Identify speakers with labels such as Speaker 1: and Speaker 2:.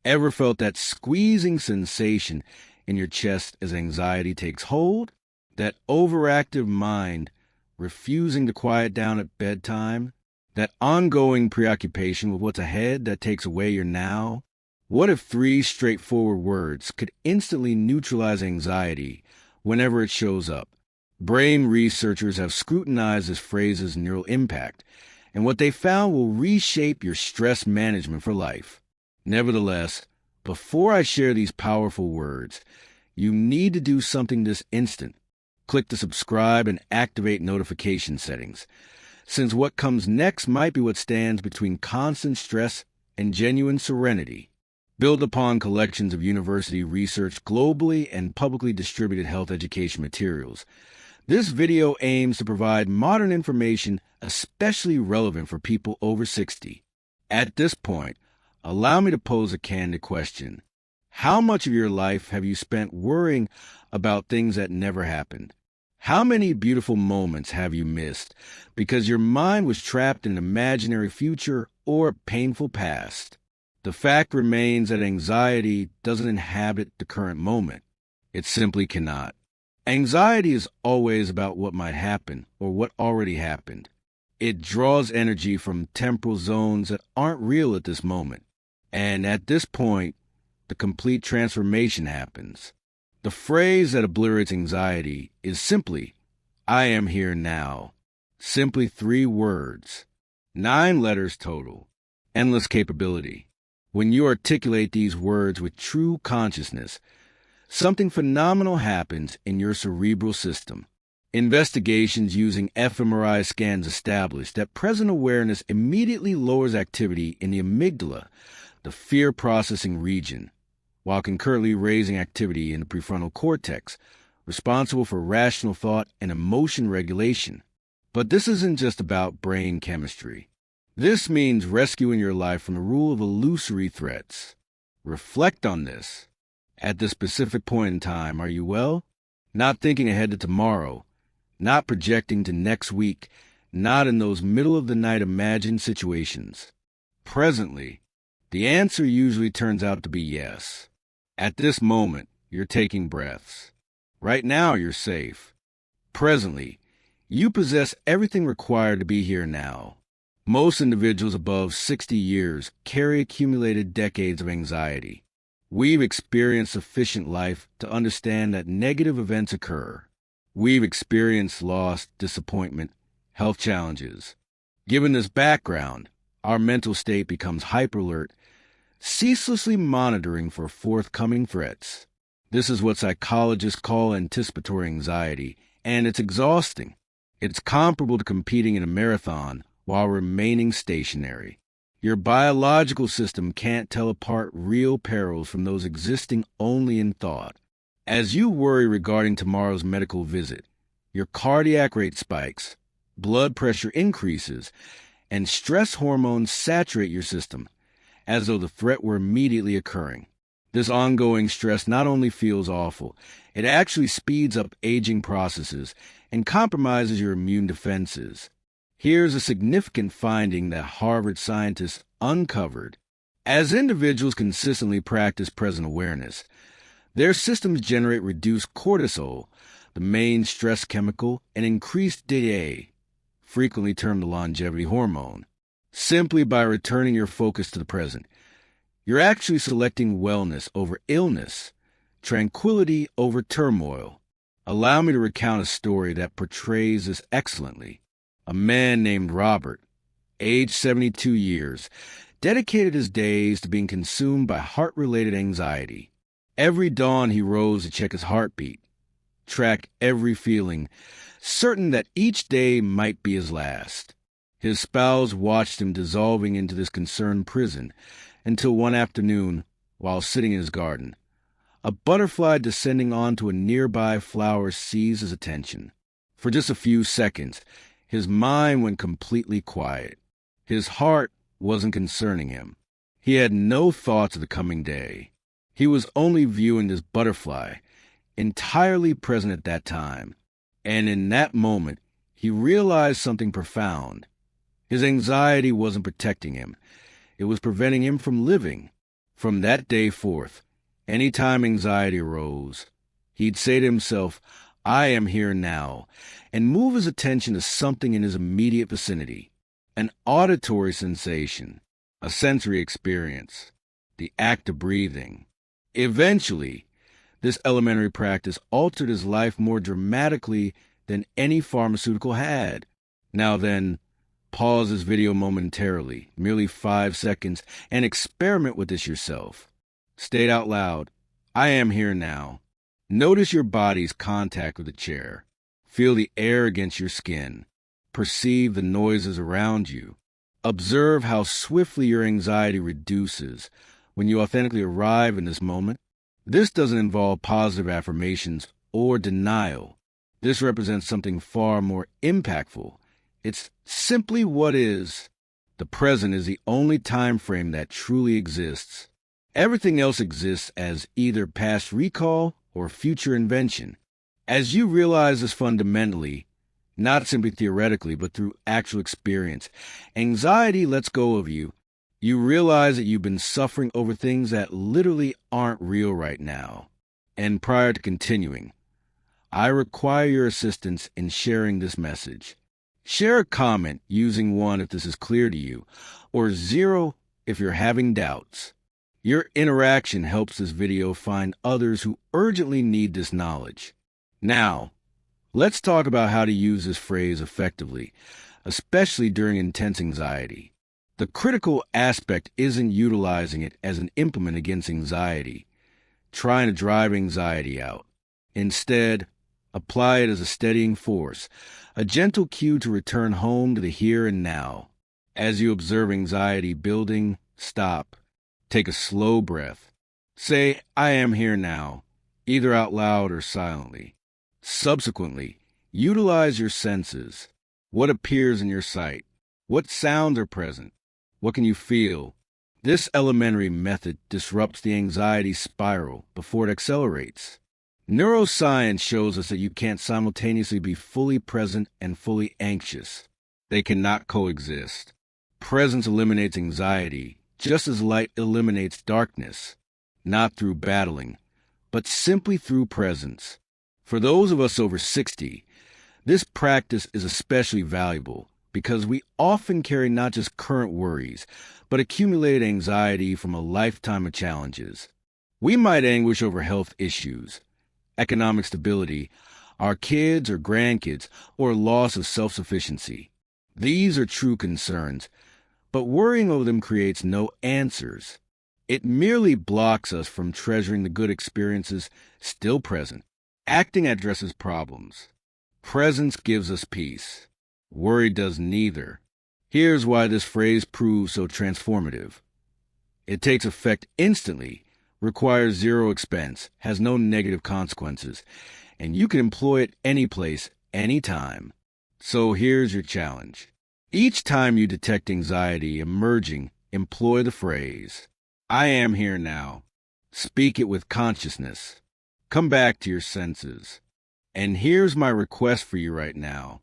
Speaker 1: Ever felt that squeezing sensation in your chest as anxiety takes hold? That overactive mind refusing to quiet down at bedtime? That ongoing preoccupation with what's ahead that takes away your now? What if three straightforward words could instantly neutralize anxiety whenever it shows up? Brain researchers have scrutinized this phrase's neural impact, and what they found will reshape your stress management for life. Nevertheless, before I share these powerful words, you need to do something this instant. Click the subscribe and activate notification settings, since what comes next might be what stands between constant stress and genuine serenity. Built upon collections of university research globally and publicly distributed health education materials, this video aims to provide modern information especially relevant for people over 60. At this point, allow me to pose a candid question. How much of your life have you spent worrying about things that never happened? How many beautiful moments have you missed because your mind was trapped in an imaginary future or a painful past? The fact remains that anxiety doesn't inhabit the current moment. It simply cannot. Anxiety is always about what might happen or what already happened. It draws energy from temporal zones that aren't real at this moment. And at this point, the complete transformation happens. The phrase that obliterates anxiety is simply, "I am here now." Simply 3 words. 9 letters total. Endless capability. When you articulate these words with true consciousness, something phenomenal happens in your cerebral system. Investigations using fMRI scans establish that present awareness immediately lowers activity in the amygdala, the fear processing region, while concurrently raising activity in the prefrontal cortex, responsible for rational thought and emotion regulation. But this isn't just about brain chemistry. This means rescuing your life from the rule of illusory threats. Reflect on this. At this specific point in time, are you well? Not thinking ahead to tomorrow, not projecting to next week, not in those middle-of-the-night imagined situations. Presently, the answer usually turns out to be yes. At this moment, you're taking breaths. Right now, you're safe. Presently, you possess everything required to be here now. Most individuals above 60 years carry accumulated decades of anxiety. We've experienced sufficient life to understand that negative events occur. We've experienced loss, disappointment, health challenges. Given this background, our mental state becomes hyper-alert, ceaselessly monitoring for forthcoming threats. This is what psychologists call anticipatory anxiety, and it's exhausting. It's comparable to competing in a marathon while remaining stationary. Your biological system can't tell apart real perils from those existing only in thought. As you worry regarding tomorrow's medical visit, your cardiac rate spikes, blood pressure increases, and stress hormones saturate your system, as though the threat were immediately occurring. This ongoing stress not only feels awful, it actually speeds up aging processes and compromises your immune defenses. Here's a significant finding that Harvard scientists uncovered. As individuals consistently practice present awareness, their systems generate reduced cortisol, the main stress chemical, and increased DA, frequently termed the longevity hormone. Simply by returning your focus to the present, you're actually selecting wellness over illness, tranquility over turmoil. Allow me to recount a story that portrays this excellently. A man named Robert, aged 72 years, dedicated his days to being consumed by heart-related anxiety. Every dawn he rose to check his heartbeat, track every feeling, certain that each day might be his last. His spouse watched him dissolving into this concerned prison until one afternoon, while sitting in his garden, a butterfly descending onto a nearby flower seized his attention. For just a few seconds, his mind went completely quiet. His heart wasn't concerning him. He had no thoughts of the coming day. He was only viewing this butterfly, entirely present at that time. And in that moment, he realized something profound. His anxiety wasn't protecting him. It was preventing him from living. From that day forth, any time anxiety arose, he'd say to himself, I am here now, and move his attention to something in his immediate vicinity, an auditory sensation, a sensory experience, the act of breathing. Eventually, this elementary practice altered his life more dramatically than any pharmaceutical had. Now then, pause this video momentarily, merely 5 seconds, and experiment with this yourself. State out loud, I am here now. Notice your body's contact with the chair. Feel the air against your skin. Perceive the noises around you. Observe how swiftly your anxiety reduces when you authentically arrive in this moment. This doesn't involve positive affirmations or denial. This represents something far more impactful. It's simply what is. The present is the only time frame that truly exists. Everything else exists as either past recall or future invention. As you realize this fundamentally, not simply theoretically, but through actual experience, anxiety lets go of you. You realize that you've been suffering over things that literally aren't real right now. And prior to continuing, I require your assistance in sharing this message. Share a comment using 1 if this is clear to you, or 0 if you're having doubts. Your interaction helps this video find others who urgently need this knowledge. Now, let's talk about how to use this phrase effectively, especially during intense anxiety. The critical aspect isn't utilizing it as an implement against anxiety, trying to drive anxiety out. Instead, apply it as a steadying force, a gentle cue to return home to the here and now. As you observe anxiety building, stop. Take a slow breath. Say, I am here now, either out loud or silently. Subsequently, utilize your senses. What appears in your sight? What sounds are present? What can you feel? This elementary method disrupts the anxiety spiral before it accelerates. Neuroscience shows us that you can't simultaneously be fully present and fully anxious. They cannot coexist. Presence eliminates anxiety, just as light eliminates darkness, not through battling, but simply through presence. For those of us over 60, this practice is especially valuable because we often carry not just current worries, but accumulated anxiety from a lifetime of challenges. We might anguish over health issues, economic stability, our kids or grandkids, or loss of self-sufficiency. These are true concerns, but worrying over them creates no answers. It merely blocks us from treasuring the good experiences still present. Acting addresses problems. Presence gives us peace. Worry does neither. Here's why this phrase proves so transformative. It takes effect instantly, requires 0 expense, has no negative consequences, and you can employ it any place, anytime. So here's your challenge. Each time you detect anxiety emerging, employ the phrase, I am here now. Speak it with consciousness. Come back to your senses. And here's my request for you right now.